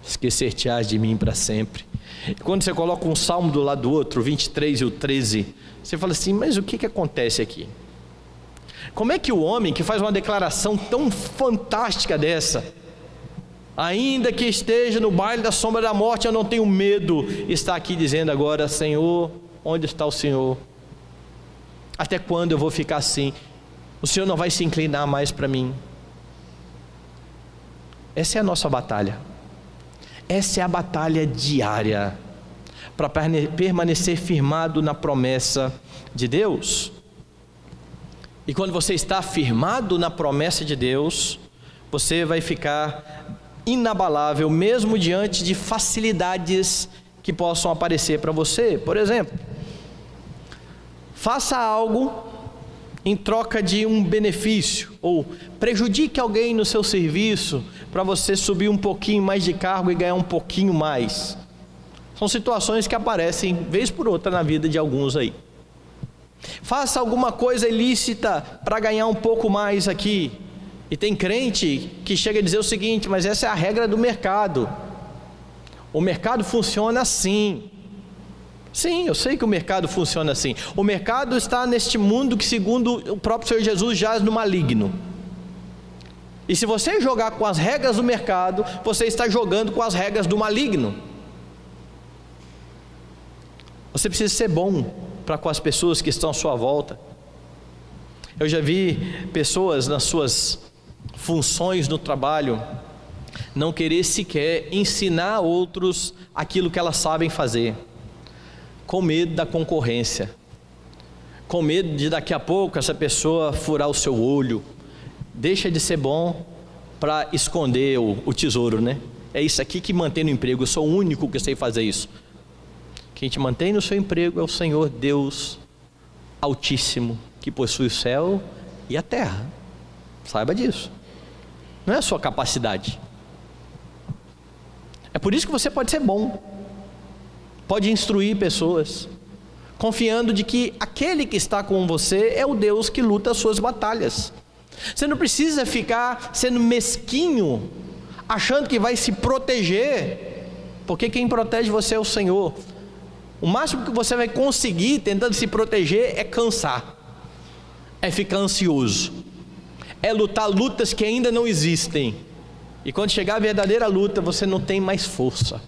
Esquecer-te-ás de mim para sempre. E quando você coloca um salmo do lado do outro, o 23 e o 13, você fala assim: mas o que acontece aqui? Como é que o homem que faz uma declaração tão fantástica dessa, ainda que esteja no vale da sombra da morte, eu não tenho medo, está aqui dizendo agora: Senhor, onde está o Senhor? Até quando eu vou ficar assim? O Senhor não vai se inclinar mais para mim? Essa é a nossa batalha. Essa é a batalha diária, para permanecer firmado na promessa de Deus. E quando você está firmado na promessa de Deus, você vai ficar inabalável, mesmo diante de facilidades que possam aparecer para você. Por exemplo, faça algo em troca de um benefício, ou prejudique alguém no seu serviço, para você subir um pouquinho mais de cargo e ganhar um pouquinho mais. São situações que aparecem vez por outra na vida de alguns aí. Faça alguma coisa ilícita para ganhar um pouco mais aqui. E tem crente que chega a dizer o seguinte: mas essa é a regra do mercado. O mercado funciona assim. Sim, eu sei que o mercado funciona assim. O mercado está neste mundo que, segundo o próprio Senhor Jesus, jaz no maligno. E se você jogar com as regras do mercado, você está jogando com as regras do maligno. Você precisa ser bom para com as pessoas que estão à sua volta. Eu já vi pessoas nas suas funções no trabalho não querer sequer ensinar a outros aquilo que elas sabem fazer, com medo da concorrência, com medo de daqui a pouco essa pessoa furar o seu olho. Deixa de ser bom para esconder o tesouro, né? É isso aqui que mantém no emprego. Eu sou o único que sei fazer isso. Quem te mantém no seu emprego é o Senhor Deus Altíssimo, que possui o céu e a terra. Saiba disso. Não é a sua capacidade. É por isso que você pode ser bom, pode instruir pessoas, confiando de que aquele que está com você é o Deus que luta as suas batalhas. Você não precisa ficar sendo mesquinho, achando que vai se proteger, porque quem protege você é o Senhor. O máximo que você vai conseguir tentando se proteger é cansar, é ficar ansioso, é lutar lutas que ainda não existem. E quando chegar a verdadeira luta, você não tem mais força.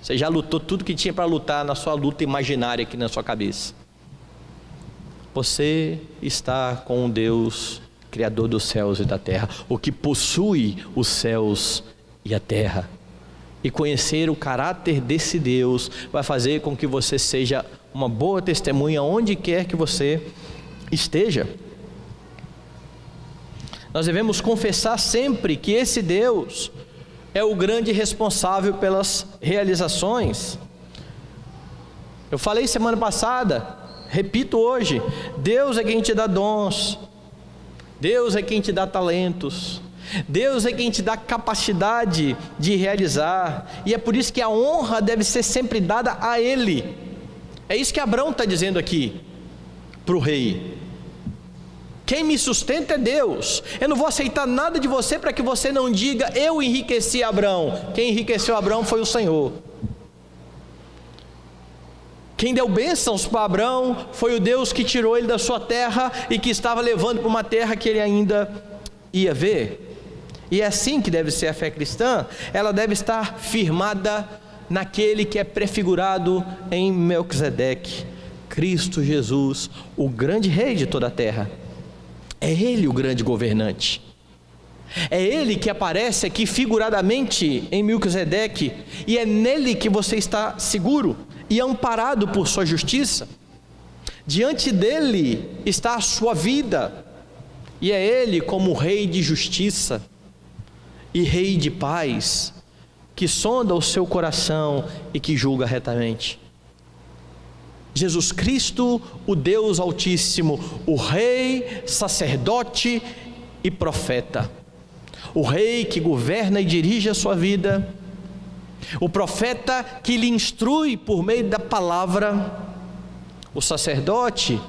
Você já lutou tudo que tinha para lutar na sua luta imaginária aqui na sua cabeça. Você está com um Deus Criador dos céus e da terra, o que possui os céus e a terra. E conhecer o caráter desse Deus vai fazer com que você seja uma boa testemunha onde quer que você esteja. Nós devemos confessar sempre que esse Deus é o grande responsável pelas realizações. Eu falei semana passada, repito hoje: Deus é quem te dá dons, Deus é quem te dá talentos, Deus é quem te dá capacidade de realizar, e é por isso que a honra deve ser sempre dada a Ele. É isso que Abrão está dizendo aqui para o rei: quem me sustenta é Deus. Eu não vou aceitar nada de você para que você não diga: eu enriqueci Abrão. Quem enriqueceu Abrão foi o Senhor. Quem deu bênçãos para Abrão foi o Deus que tirou ele da sua terra e que estava levando para uma terra que ele ainda ia ver. E é assim que deve ser a fé cristã. Ela deve estar firmada naquele que é prefigurado em Melquisedeque, Cristo Jesus, o grande rei de toda a terra. É Ele o grande governante. É Ele que aparece aqui figuradamente em Melquisedeque, e é nele que você está seguro e amparado por sua justiça. Diante dele está a sua vida, e é Ele como rei de justiça e rei de paz, que sonda o seu coração e que julga retamente. Jesus Cristo, o Deus Altíssimo, o Rei, sacerdote e profeta. O Rei que governa e dirige a sua vida. O profeta que lhe instrui por meio da palavra. O sacerdote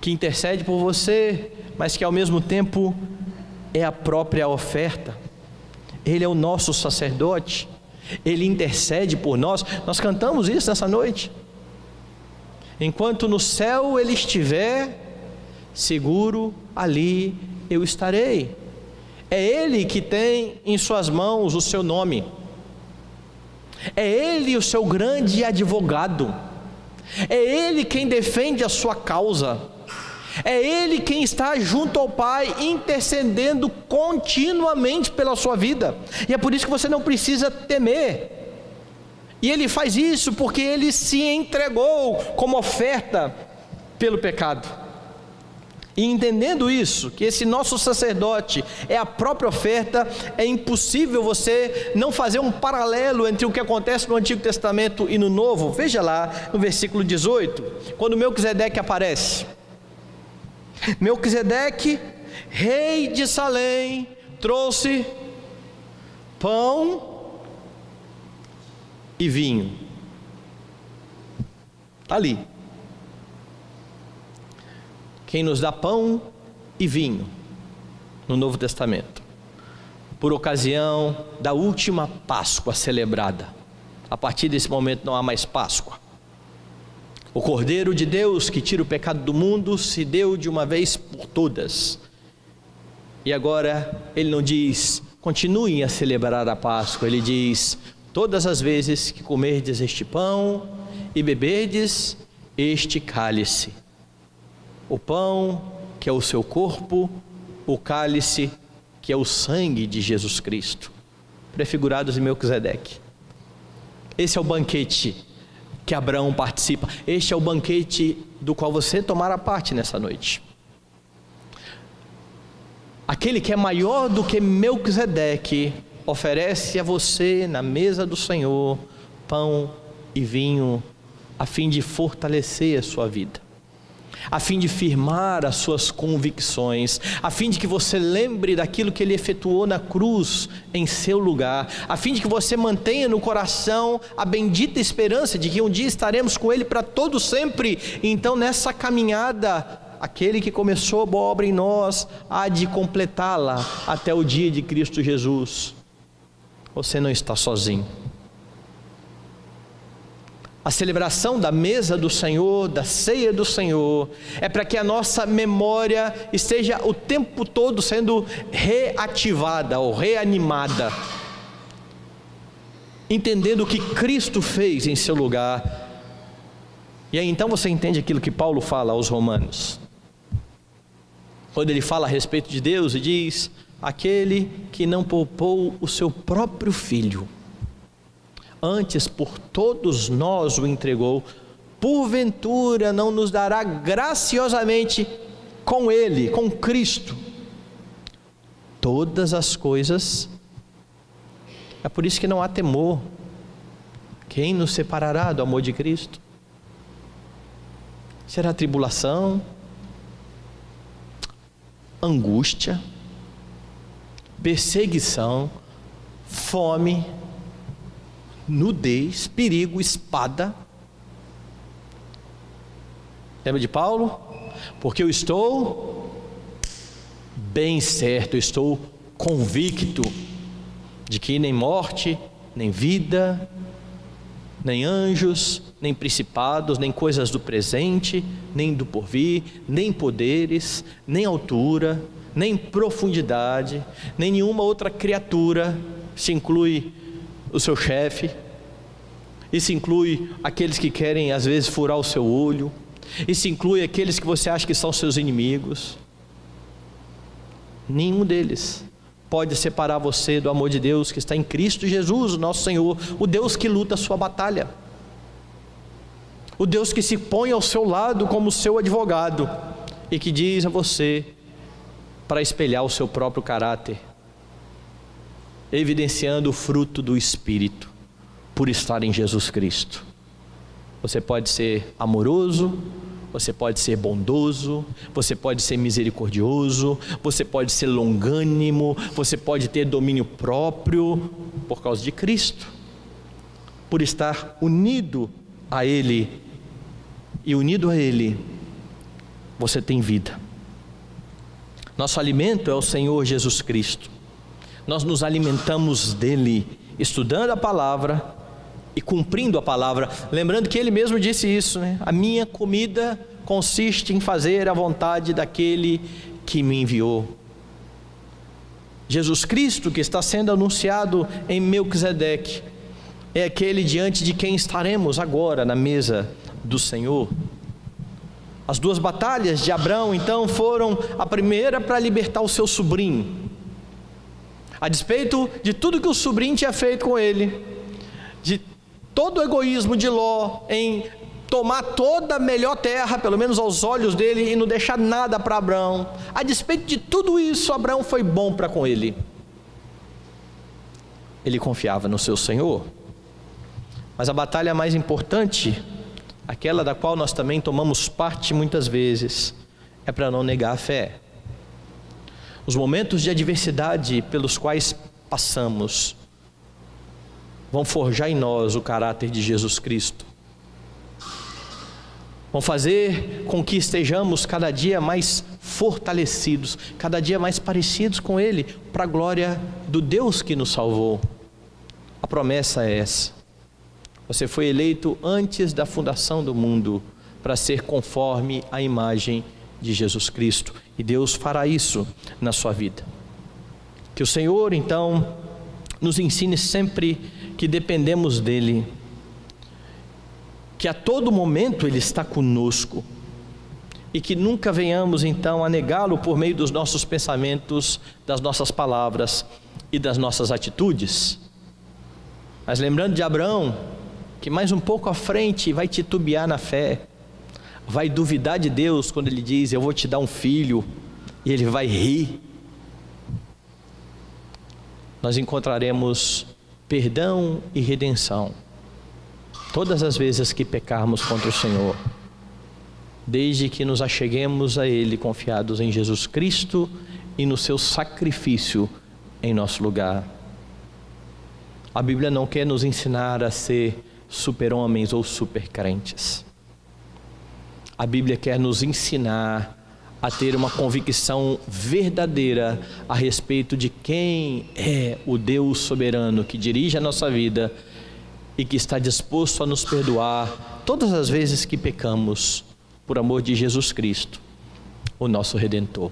que intercede por você, mas que ao mesmo tempo é a própria oferta. Ele é o nosso sacerdote. Ele intercede por nós. Nós cantamos isso nessa noite. Enquanto no céu ele estiver, seguro ali eu estarei. É Ele que tem em suas mãos o seu nome. É Ele o seu grande advogado. É Ele quem defende a sua causa. É Ele quem está junto ao Pai, intercedendo continuamente pela sua vida. E é por isso que você não precisa temer. E Ele faz isso porque Ele se entregou como oferta pelo pecado. E entendendo isso, que esse nosso sacerdote é a própria oferta, é impossível você não fazer um paralelo entre o que acontece no Antigo Testamento e no Novo. Veja lá no versículo 18, quando Melquisedeque aparece. Melquisedeque, rei de Salém, trouxe pão e vinho. Está ali. Quem nos dá pão e vinho no Novo Testamento, por ocasião da última Páscoa celebrada. A partir desse momento não há mais Páscoa. O Cordeiro de Deus que tira o pecado do mundo se deu de uma vez por todas. E agora Ele não diz: continuem a celebrar a Páscoa. Ele diz: todas as vezes que comerdes este pão e beberdes este cálice, o pão que é o seu corpo, o cálice que é o sangue de Jesus Cristo, prefigurados em Melquisedeque. Esse é o banquete que Abraão participa. Este é o banquete do qual você tomará parte nessa noite. Aquele que é maior do que Melquisedeque oferece a você na mesa do Senhor pão e vinho, a fim de fortalecer a sua vida, a fim de firmar as suas convicções, a fim de que você lembre daquilo que Ele efetuou na cruz em seu lugar, a fim de que você mantenha no coração a bendita esperança de que um dia estaremos com Ele para todo sempre. Então, nessa caminhada, aquele que começou a boa obra em nós há de completá-la até o dia de Cristo Jesus. Você não está sozinho. A celebração da mesa do Senhor, da ceia do Senhor, é para que a nossa memória esteja o tempo todo sendo reativada ou reanimada, entendendo o que Cristo fez em seu lugar. E aí então você entende aquilo que Paulo fala aos Romanos, quando ele fala a respeito de Deus e diz: aquele que não poupou o seu próprio filho, antes por todos nós o entregou, porventura não nos dará graciosamente com ele, com Cristo, todas as coisas? É por isso que não há temor. Quem nos separará do amor de Cristo? Será tribulação, angústia, perseguição, fome, nudez, perigo, espada. Lembra de Paulo? Porque eu estou bem certo, eu estou convicto de que nem morte, nem vida, nem anjos, nem principados, nem coisas do presente, nem do porvir, nem poderes, nem altura, nem profundidade, nem nenhuma outra criatura, se inclui o seu chefe, isso inclui aqueles que querem às vezes furar o seu olho, isso inclui aqueles que você acha que são seus inimigos. Nenhum deles pode separar você do amor de Deus que está em Cristo Jesus, nosso Senhor, o Deus que luta a sua batalha, o Deus que se põe ao seu lado como seu advogado e que diz a você para espelhar o seu próprio caráter, evidenciando o fruto do Espírito, por estar em Jesus Cristo. Você pode ser amoroso, você pode ser bondoso, você pode ser misericordioso, você pode ser longânimo, você pode ter domínio próprio, por causa de Cristo, por estar unido a Ele, e unido a Ele, você tem vida. Nosso alimento é o Senhor Jesus Cristo. Nós nos alimentamos dele, estudando a palavra e cumprindo a palavra. Lembrando que ele mesmo disse isso, né? A minha comida consiste em fazer a vontade daquele que me enviou. Jesus Cristo, que está sendo anunciado em Melquisedeque, é aquele diante de quem estaremos agora na mesa do Senhor. As duas batalhas de Abrão então foram: a primeira para libertar o seu sobrinho, a despeito de tudo que o sobrinho tinha feito com ele, de todo o egoísmo de Ló em tomar toda a melhor terra, pelo menos aos olhos dele, e não deixar nada para Abrão. A despeito de tudo isso, Abrão foi bom para com ele. Ele confiava no seu Senhor. Mas a batalha mais importante, aquela da qual nós também tomamos parte muitas vezes, é para não negar a fé. Os momentos de adversidade pelos quais passamos vão forjar em nós o caráter de Jesus Cristo, vão fazer com que estejamos cada dia mais fortalecidos, cada dia mais parecidos com Ele, para a glória do Deus que nos salvou. A promessa é essa: você foi eleito antes da fundação do mundo para ser conforme a imagem de Jesus Cristo, e Deus fará isso na sua vida. Que o Senhor então nos ensine sempre que dependemos dEle, que a todo momento Ele está conosco, e que nunca venhamos então a negá-lo por meio dos nossos pensamentos, das nossas palavras e das nossas atitudes. Mas lembrando de Abraão, que mais um pouco à frente vai titubear na fé, vai duvidar de Deus quando Ele diz: eu vou te dar um filho, e ele vai rir. Nós encontraremos perdão e redenção todas as vezes que pecarmos contra o Senhor, desde que nos acheguemos a Ele confiados em Jesus Cristo e no seu sacrifício em nosso lugar. A Bíblia não quer nos ensinar a ser super-homens ou super-crentes. A Bíblia quer nos ensinar a ter uma convicção verdadeira a respeito de quem é o Deus soberano que dirige a nossa vida e que está disposto a nos perdoar todas as vezes que pecamos, por amor de Jesus Cristo, o nosso Redentor.